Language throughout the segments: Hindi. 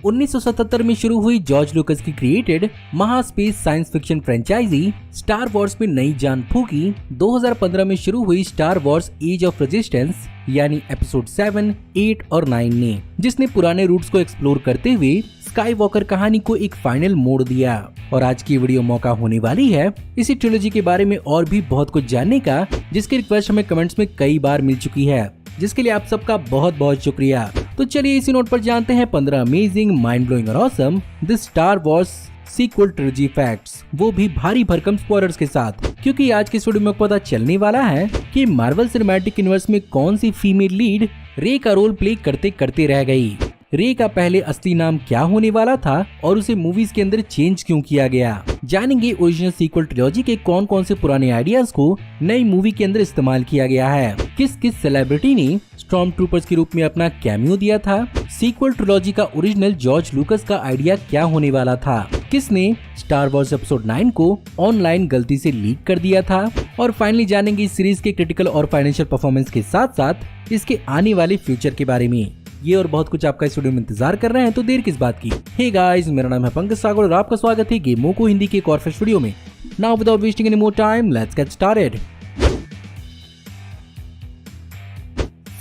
1977 में शुरू हुई जॉर्ज लुकस की क्रिएटेड महास्पेस science fiction franchise Star Wars में नई जान फूकी 2015 में शुरू हुई Star Wars Age of Resistance यानी एपिसोड 7, 8 और 9 ने, जिसने पुराने रूट्स को एक्सप्लोर करते हुए स्काई वॉकर कहानी को एक फाइनल मोड़ दिया। और आज की वीडियो मौका होने वाली है इसी ट्रिलॉजी के बारे में और भी बहुत कुछ जानने का, जिसकी रिक्वेस्ट हमें कमेंट्स में कई बार मिल चुकी है, जिसके लिए आप सबका बहुत बहुत शुक्रिया। तो चलिए इसी नोट पर जानते हैं 15 अमेजिंग, माइंड ब्लोइंग और awesome the Star Wars sequel trilogy facts, वो भी भारी भरकम स्पॉयलर्स के साथ, क्योंकि आज के इस वीडियो में पता चलने वाला है कि मार्वल सिनेमैटिक यूनिवर्स में कौन सी फीमेल लीड रे का रोल प्ले करते करते रह गई, रे का पहले असली नाम क्या होने वाला था और उसे मूवीज के अंदर चेंज क्यों किया गया। जानेंगे ओरिजिनल सीक्वल ट्रिलॉजी के कौन कौन से पुराने आइडियाज को नई मूवी के अंदर इस्तेमाल किया गया है, किस किस सेलिब्रिटी ने स्टॉर्म ट्रूपर्स के रूप में अपना कैमियो दिया था, सीक्वल ट्रिलॉजी का ओरिजिनल जॉर्ज लुकस का आइडिया क्या होने वाला था, किसने स्टार वॉर्स एपिसोड 9 को ऑनलाइन गलती से लीक कर दिया था, और फाइनली जानेंगे इस सीरीज के क्रिटिकल और फाइनेंशियल परफॉर्मेंस के साथ साथ इसके आने वाले फ्यूचर के बारे में। ये और बहुत कुछ आपका इस वीडियो में इंतजार कर रहे हैं, तो देर किस बात की। हे गाइस, मेरा नाम है पंकज सागर और आपका स्वागत है गेमों को हिंदी के एक और फ्रेश वीडियो में। Now without wasting any more time, let's get started.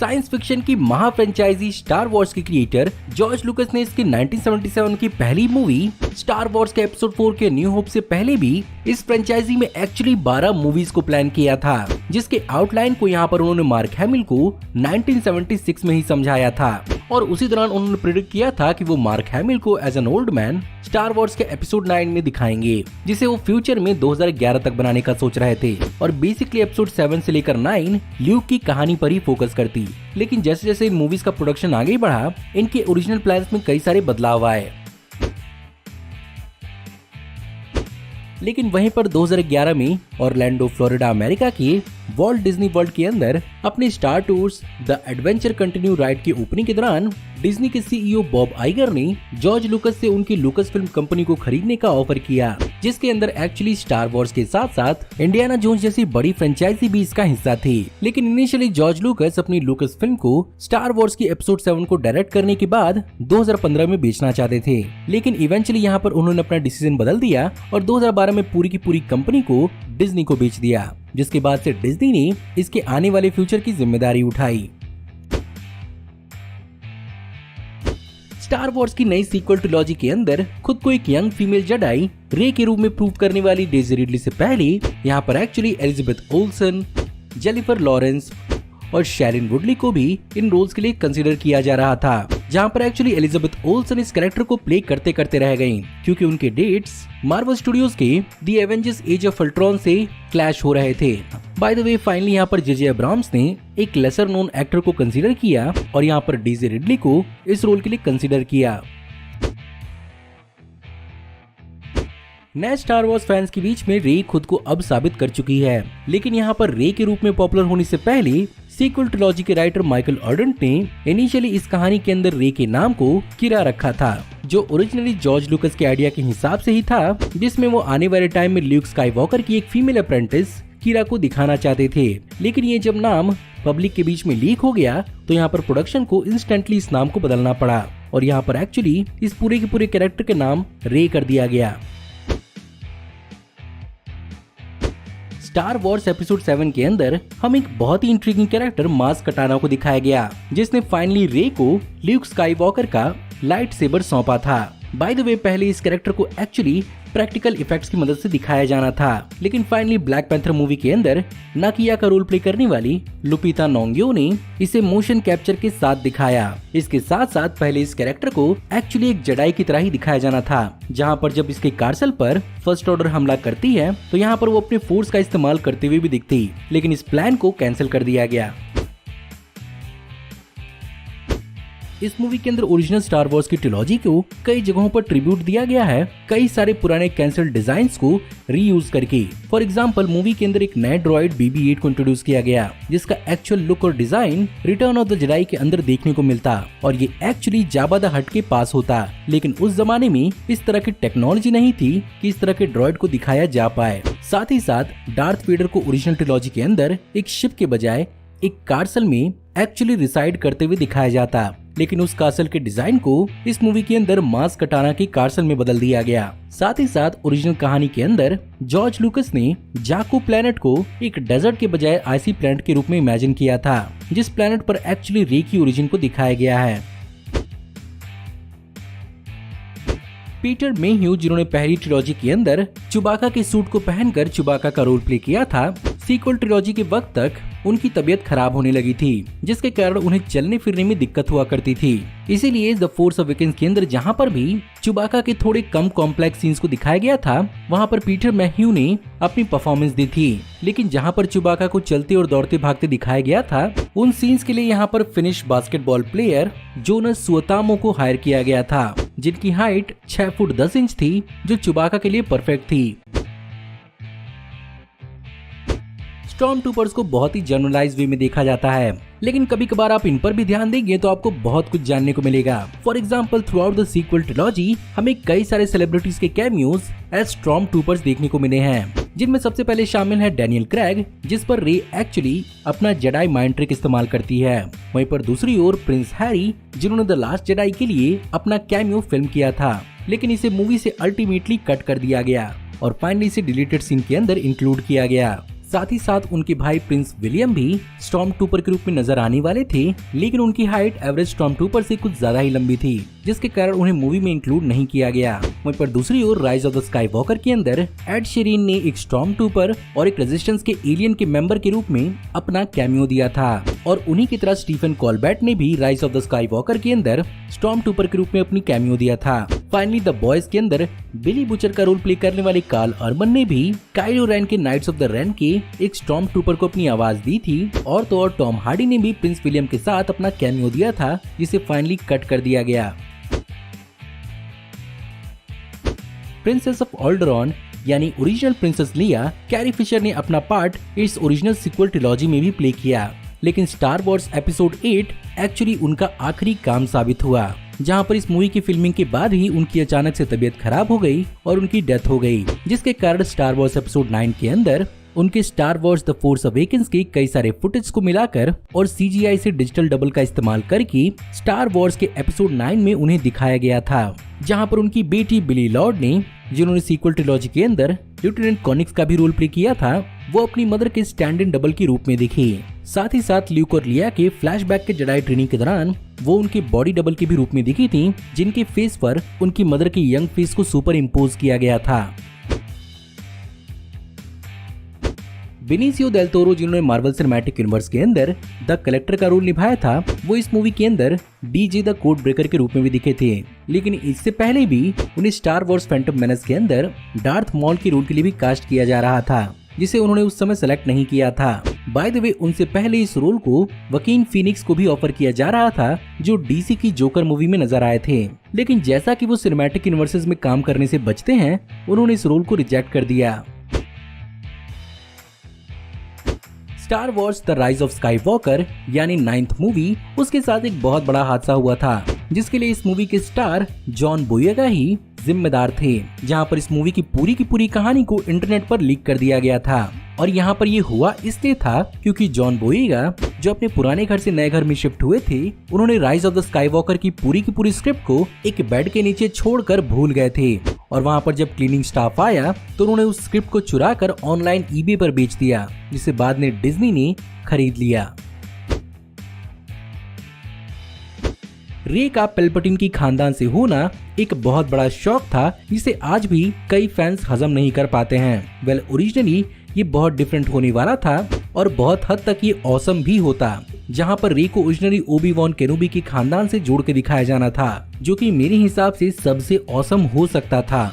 Science fiction की महा फ्रेंचाइजी स्टार वॉर्स के क्रिएटर जॉर्ज लुकस ने इसकी 1977 की पहली मूवी स्टार वॉर्स के एपिसोड 4 के न्यू होप से पहले भी इस फ्रेंचाइजी में एक्चुअली 12 मूवीज को प्लान किया था, जिसके आउटलाइन को यहाँ पर उन्होंने मार्क हैमिल को 1976 में ही समझाया था, और उसी दौरान उन्होंने प्रेडिक्ट किया था कि वो मार्क हैमिल को as an old man Star Wars के एपिसोड 9 में दिखाएंगे, जिसे वो फ्यूचर में 2011 तक बनाने का सोच रहे थे। और बेसिकली एपिसोड 7 से लेकर 9 ल्यूक की कहानी पर ही फोकस करती, लेकिन जैसे जैसे इन मूवीज का प्रोडक्शन आगे बढ़ा, इनके ओरिजिनल प्लान्स में कई सारे बदलाव आए। लेकिन वहीं पर 2011 में ऑरलैंडो फ्लोरिडा अमेरिका के वॉल्ट डिज्नी वर्ल्ड के अंदर अपने star tours the adventure continue ride के ओपनिंग के दौरान डिज्नी के सीईओ बॉब आइगर ने जॉर्ज लुकस से उनकी लुकस फिल्म कंपनी को खरीदने का ऑफर किया, जिसके अंदर एक्चुअली स्टार वॉर्स के साथ साथ इंडियाना जोन्स जैसी बड़ी फ्रेंचाइजी भी इसका हिस्सा थी। लेकिन इनिशियली जॉर्ज लुकस अपनी लुकस फिल्म को स्टार वॉर्स की एपिसोड 7 को डायरेक्ट करने के बाद 2015 में बेचना चाहते थे, लेकिन इवेंचुअली यहाँ पर उन्होंने अपना डिसीजन बदल दिया और 2012 में पूरी की पूरी कंपनी को डिज्नी को बेच दिया, जिसके बाद से डिज्नी ने इसके आने वाले फ्यूचर की जिम्मेदारी उठाई। स्टार वॉर्स की नई सीक्वल ट्रिलॉजी के अंदर खुद को एक यंग फीमेल जेडाई रे के रूप में प्रूव करने वाली डेजी रिडली से पहले यहाँ पर actually Elizabeth Olsen, Jennifer Lawrence और शेरिन वुडली को भी इन रोल्स के लिए कंसीडर किया जा रहा था, जहां पर एक्चुअली एलिजाबेथ ओल्सन इस कैरेक्टर को प्ले करते करते रह गयी, क्योंकि उनके डेट्स मार्वल स्टूडियोज के the Avengers Age of Ultron से क्लैश हो रहे थे। बाय द वे, फाइनली यहाँ पर जे अब्राहम्स ने एक लेसर नोन एक्टर को कंसीडर किया और यहाँ पर डेजी रिडली को इस रोल के लिए कंसीडर किया। नए स्टार वॉर्स फैंस के बीच में रे खुद को अब साबित कर चुकी है, लेकिन यहाँ पर रे के रूप में पॉपुलर होने से पहले सीक्वल ट्रिलॉजी के राइटर माइकल ऑर्डेंट ने इनिशियली इस कहानी के अंदर रे के नाम को किरा रखा था, जो ओरिजिनली जॉर्ज लुकस के आइडिया के हिसाब से ही था, जिसमें वो आने वाले टाइम में ल्यूक स्काईवॉकर की एक फीमेल अप्रेंटिस किरा को दिखाना चाहते थे। लेकिन ये जब नाम पब्लिक के बीच में लीक हो गया, तो यहाँ पर प्रोडक्शन को इंस्टेंटली इस नाम को बदलना पड़ा और यहाँ पर एक्चुअली इस पूरे के पूरे कैरेक्टर के नाम रे कर दिया गया। स्टार वॉर्स एपिसोड 7 के अंदर हम एक बहुत ही इंट्रिगिंग कैरेक्टर मास कटाना को दिखाया गया, जिसने फाइनली रे को ल्यूक स्काईवॉकर का लाइट सेबर सौंपा था। बाय द वे, पहले इस कैरेक्टर को एक्चुअली प्रैक्टिकल इफेक्ट्स की मदद से दिखाया जाना था, लेकिन फाइनली ब्लैक पैंथर मूवी के अंदर नाकिया का रोल प्ले करने वाली लुपिता नोंगियो ने इसे मोशन कैप्चर के साथ दिखाया। इसके साथ साथ पहले इस कैरेक्टर को एक्चुअली एक जेडाई की तरह ही दिखाया जाना था, जहां पर जब इसके कार्सल पर फर्स्ट ऑर्डर हमला करती है तो यहाँ पर वो अपने फोर्स का इस्तेमाल करते हुए भी दिखती, लेकिन इस प्लान को कैंसिल कर दिया गया। इस मूवी के अंदर ओरिजिनल स्टार वॉर्स की ट्रिलॉजी को कई जगहों पर ट्रिब्यूट दिया गया है, कई सारे पुराने कैंसल डिजाइन्स को रीयूज करके। फॉर एग्जांपल, मूवी के अंदर एक नया ड्रॉइड BB-8 को इंट्रोड्यूस किया गया, जिसका एक्चुअल लुक और design return of the Jedi के अंदर देखने को मिलता और ये एक्चुअली जाबा द हट के पास होता, लेकिन उस जमाने में इस तरह की टेक्नोलॉजी नहीं थी कि इस तरह के ड्रॉइड को दिखाया जा पाए। साथ ही साथ डार्थ वेडर को ओरिजिनल ट्रिलॉजी के अंदर एक शिप के बजाय एक कार्सल में एक्चुअली रिसाइड करते हुए दिखाया जाता, लेकिन उस कासल के डिजाइन को इस मूवी के अंदर मास कटाना के कार्सन में बदल दिया गया। साथ ही साथ ओरिजिनल कहानी के अंदर जॉर्ज लुकस ने जाकू प्लेनेट को एक डेजर्ट के बजाय आइसी प्लेनेट के रूप में इमेजिन किया था, जिस प्लेनेट पर एक्चुअली रे की ओरिजिन को दिखाया गया है। पीटर मेह्यू, जिन्होंने पहली ट्रिलॉजी के अंदर चुबाका के सूट को पहनकर चुबाका का रोल प्ले किया था, सीक्वल ट्रिलॉजी के वक्त तक उनकी तबीयत खराब होने लगी थी, जिसके कारण उन्हें चलने फिरने में दिक्कत हुआ करती थी। इसीलिए द फोर्स अवेकन्स के अंदर जहां पर भी चुबाका के थोड़े कम कॉम्प्लेक्स सीन्स को दिखाया गया था, वहां पर पीटर मेह्यू ने अपनी परफॉर्मेंस दी थी। लेकिन जहां पर चुबाका को चलते और दौड़ते भागते दिखाया गया था, उन सीन्स के लिए यहाँ पर फिनिश बास्केटबॉल प्लेयर जोनस सुअतामो को हायर किया गया था, जिनकी हाइट 6 फुट 10 इंच थी, जो चुबाका के लिए परफेक्ट थी। स्टॉर्म ट्रूपर्स को बहुत ही जनरलाइज वे में देखा जाता है, लेकिन कभी कभार आप इन पर भी ध्यान देंगे तो आपको बहुत कुछ जानने को मिलेगा। For example, throughout the sequel trilogy हमें कई सारे सेलिब्रिटीज के कैमियोज एज स्टॉर्म ट्रूपर्स देखने को मिले हैं, जिनमें सबसे पहले शामिल है डैनियल क्रेग, जिस पर रे एक्चुअली अपना जेडाई माइंड ट्रिक इस्तेमाल करती है। वहीं पर दूसरी ओर प्रिंस हैरी, जिन्होंने द लास्ट जेडाई के लिए अपना कैमियो फिल्म किया था, लेकिन इसे मूवी से अल्टीमेटली कट कर दिया गया और फाइनली इसे डिलीटेड सीन के अंदर इंक्लूड किया गया। साथ ही साथ उनके भाई प्रिंस विलियम भी स्टॉर्म ट्रूपर के रूप में नजर आने वाले थे, लेकिन उनकी हाइट एवरेज स्टॉर्म ट्रूपर से कुछ ज्यादा ही लंबी थी, जिसके कारण उन्हें मूवी में इंक्लूड नहीं किया गया। वहीं पर दूसरी ओर Rise of the Skywalker के अंदर एड शेरिन ने एक स्टॉर्म ट्रूपर और एक रेजिस्टेंस के एलियन के मेंबर के रूप में अपना कैमियो दिया था, और उन्हीं की तरह स्टीफन कॉलबर्ट ने भी rise of the Skywalker के अंदर स्टॉर्म ट्रूपर के रूप में अपनी कैमियो दिया था। फाइनली द बॉयज के अंदर बिली बुचर का रोल प्ले करने वाले कार्ल अर्बन ने भी काइलो रेन के नाइट्स ऑफ द रेन के एक स्टॉर्म ट्रूपर को अपनी आवाज दी थी, और तो और टॉम हार्डी ने भी प्रिंस विलियम के साथ अपना कैमियो दिया था, जिसे फाइनली कट कर दिया गया। प्रिंसेस ऑफ ऑल्डरॉन यानी ओरिजिनल प्रिंसेस लिया, कैरी फिशर ने अपना पार्ट इस ओरिजिनल सीक्वल ट्रिलॉजी में भी प्ले किया, लेकिन स्टार वॉर्स एपिसोड 8 एक्चुअली उनका आखिरी काम साबित हुआ, जहां पर इस मूवी की फिल्मिंग के बाद ही उनकी अचानक से तबीयत खराब हो गई और उनकी डेथ हो गई, जिसके कारण स्टार वॉर्स एपिसोड 9 के अंदर उनके star Wars the Force awakens के कई सारे फुटेज को मिलाकर और CGI से डिजिटल डबल का इस्तेमाल करके स्टार वॉर्स के एपिसोड 9 में उन्हें दिखाया गया था, जहां पर उनकी बेटी बिली लॉर्ड ने, जिन्होंने सीक्वल ट्रिलॉजी के अंदर लिeutenant कॉनिक्स का भी रोल प्ले किया था, वो अपनी मदर के स्टैंड इन डबल के रूप में दिखी। साथ ही साथ ल्यूक और लिया के फ्लैशबैक के जेडाई ट्रेनिंग के दौरान वो उनके बॉडी डबल के भी रूप में दिखी थी, जिनके फेस पर उनकी मदर के यंग फेस को सुपर इम्पोज किया गया था। बेनिसियो डेल टोरो, जिन्होंने मार्वल सिनेमैटिक यूनिवर्स के अंदर द कलेक्टर का रोल निभाया था, वो इस मूवी के अंदर डीजे द कोड ब्रेकर के रूप में भी दिखे थे, लेकिन इससे पहले भी उन्हें स्टार वॉर्स फैंटम मेनेस के अंदर डार्थ मॉल के रोल के लिए भी कास्ट किया जा रहा था, जिसे उन्होंने उस समय सेलेक्ट नहीं किया था। बाय द वे, उनसे पहले इस रोल को वकीन फीनिक्स को भी ऑफर किया जा रहा था, जो डीसी की जोकर मूवी में नजर आए थे, लेकिन जैसा कि वो सिनेमैटिक यूनिवर्सेस में काम करने से बचते हैं, उन्होंने इस रोल को रिजेक्ट कर दिया। Star Wars the Rise of sky walker यानी 9th मूवी, उसके साथ एक बहुत बड़ा हादसा हुआ था, जिसके लिए इस मूवी के स्टार जॉन बोयेगा ही जिम्मेदार थे, जहां पर इस मूवी की पूरी कहानी को इंटरनेट पर लीक कर दिया गया था। और यहाँ पर ये हुआ इसलिए था क्योंकि जॉन बोयेगा, जो अपने पुराने घर से नए घर में शिफ्ट हुए थे, उन्होंने rise of the sky walker की पूरी स्क्रिप्ट को एक बेड के नीचे छोड़कर भूल गए थे, और वहाँ पर जब क्लीनिंग स्टाफ आया तो उन्होंने उस स्क्रिप्ट को चुरा कर ऑनलाइन eBay पर बेच दिया, जिसे बाद में डिज्नी ने खरीद लिया। रे का पैल्पैटिन की खानदान से होना एक बहुत बड़ा शौक था, जिसे आज भी कई फैंस हजम नहीं कर पाते हैं। वेल, ओरिजिनली ये बहुत डिफरेंट होने वाला था और बहुत हद तक ये ऑसम भी होता, जहां पर रे को ओरिजिनली ओबी-वॉन केनोबी के खानदान से जोड़ के दिखाया जाना था, जो कि मेरे हिसाब से सबसे ऑसम हो सकता था।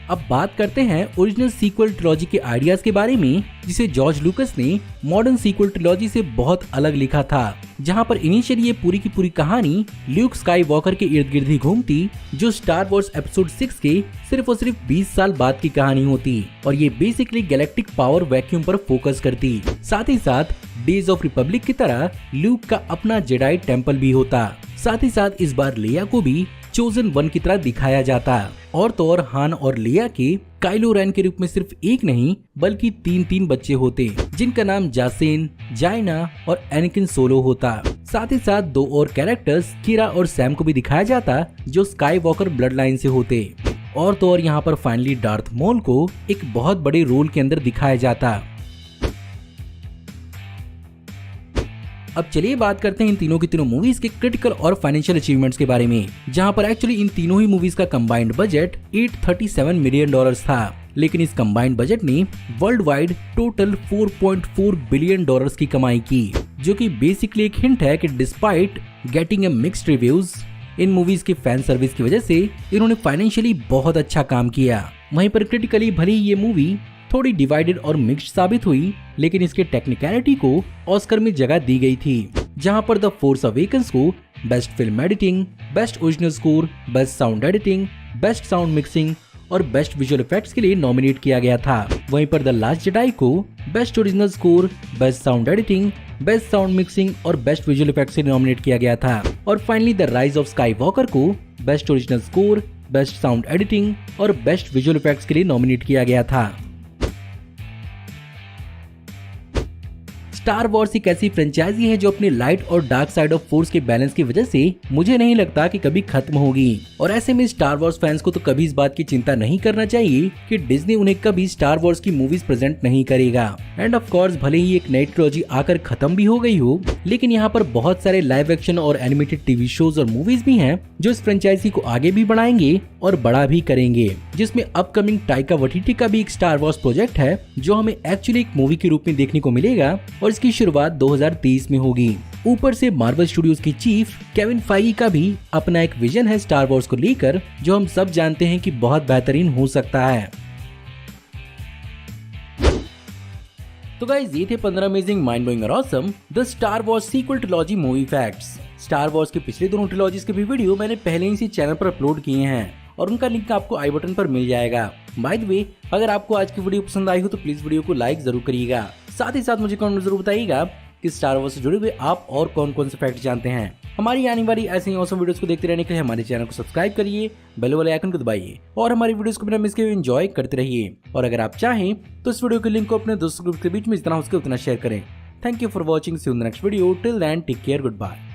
अब बात करते हैं ओरिजिनल सीक्वल ट्रिलॉजी के आइडियाज के बारे में, जिसे जॉर्ज लुकस ने मॉडर्न सीक्वल ट्रिलॉजी से बहुत अलग लिखा था, जहां पर इनिशियली ये पूरी की पूरी कहानी ल्यूक स्काई वॉकर के इर्द गिर्द ही घूमती, जो स्टार वॉर्स एपिसोड 6 के सिर्फ और सिर्फ 20 साल बाद की कहानी होती, और ये बेसिकली गैलेक्टिक पावर वैक्यूम पर फोकस करती। साथ ही साथ डेज ऑफ रिपब्लिक की तरह ल्यूक का अपना जेडाई टेम्पल भी होता। साथ ही साथ इस बार लेया को भी चोजन वन की तरह दिखाया जाता। और तो और हान और लिया के काइलो रेन के रूप में सिर्फ एक नहीं बल्कि तीन बच्चे होते, जिनका नाम जासेन, जाइना और एनाकिन सोलो होता। साथ ही साथ 2 और कैरेक्टर्स किरा और सैम को भी दिखाया जाता, जो स्काई वॉकर ब्लड लाइन से होते। और तो और यहाँ पर फाइनली डार्थ मॉल को एक बहुत बड़े रोल के अंदर दिखाया जाता। अब चलिए बात करते हैं इन तीनों की तीनों मूवीज के क्रिटिकल और फाइनेंशियल अचीवमेंट्स के बारे में, जहां पर एक्चुअली इन तीनों ही मूवीज का कंबाइंड बजट $837 मिलियन था, लेकिन इस कंबाइंड बजट ने वर्ल्ड वाइड टोटल $4.4 बिलियन की कमाई की, जो कि बेसिकली एक हिंट है कि despite getting a mixed reviews, in movies के फैन सर्विस की वजह से इन्होंने फाइनेंशियली बहुत अच्छा काम किया। वहीं पर क्रिटिकली भले ही ये मूवी थोड़ी डिवाइडेड और मिक्स्ड साबित हुई, लेकिन इसके टेक्निकलिटी को ऑस्कर में जगह दी गई थी, जहां पर द फोर्स अवेकन्स को best film editing, best original score, best sound editing, best sound mixing और बेस्ट विजुअल इफेक्ट्स के लिए नॉमिनेट किया गया था। वहीं पर द लास्ट जेडाई को best original score, best sound editing, best sound mixing और बेस्ट विजुअल इफेक्ट्स के लिए नॉमिनेट किया गया था। और finally The Rise of Skywalker को best original score, best sound editing और बेस्ट विजुअल इफेक्ट्स के लिए नॉमिनेट किया गया था। स्टार वॉर्स एक ऐसी फ्रेंचाइजी है जो अपनी लाइट और डार्क साइड ऑफ फोर्स के बैलेंस की वजह से मुझे नहीं लगता कि कभी खत्म होगी। और ऐसे में स्टार वॉर्स फैंस को तो कभी इस बात की चिंता नहीं करना चाहिए कि डिज्नी उन्हें कभी स्टार वॉर्स की मूवीज प्रेजेंट नहीं करेगा। एंड ऑफ कोर्स भले ही एक नई ट्रिलॉजी आकर खत्म भी हो गई हो, लेकिन यहाँ पर बहुत सारे लाइव एक्शन और एनिमेटेड टीवी शोज और मूवीज भी हैं जो इस फ्रेंचाइजी को आगे भी बढ़ाएंगे और बड़ा भी करेंगे, जिसमें अपकमिंग टाइका वाइटिटी का भी एक स्टार वॉर्स प्रोजेक्ट है जो हमें एक्चुअली एक मूवी के रूप में देखने को मिलेगा और इसकी शुरुआत 2023 में होगी। ऊपर से मार्वल स्टूडियोज की चीफ केविन फाइगी का भी अपना एक विजन है स्टार वॉर्स को लेकर, जो हम सब जानते हैं कि बहुत बेहतरीन हो सकता है। तो गाइस ये थे 15 अमेजिंग माइंड ब्लोइंग और awesome the Star Wars sequel trilogy movie facts. Star Wars के पिछले दोनों ट्रिलॉजीज के भी वीडियो मैंने पहले ही इसी चैनल पर अपलोड किए हैं और उनका लिंक आपको आई बटन पर मिल जाएगा। बाय द वे, अगर आपको आज की वीडियो पसंद आई हो तो प्लीज वीडियो को लाइक जरूर करिएगा। साथ ही साथ मुझे कमेंट में जरूर बताइएगा कि स्टार वॉर्स से जुड़े हुए आप और कौन कौन से फैक्ट जानते हैं। हमारी आने वाली ऐसे ही ऑसम वीडियोस को देखते रहने के लिए हमारे चैनल को सब्सक्राइब करिए, बेल वाले आइकन को दबाइए और हमारी वीडियोस को बिना मिस किए एंजॉय करते रहिए। और अगर आप चाहें तो इस वीडियो के लिंक को अपने दोस्तों ग्रुप के बीच में जितना हो सके उतना शेयर करें। Thank you for watching, see you in the next video, till then take care, good bye.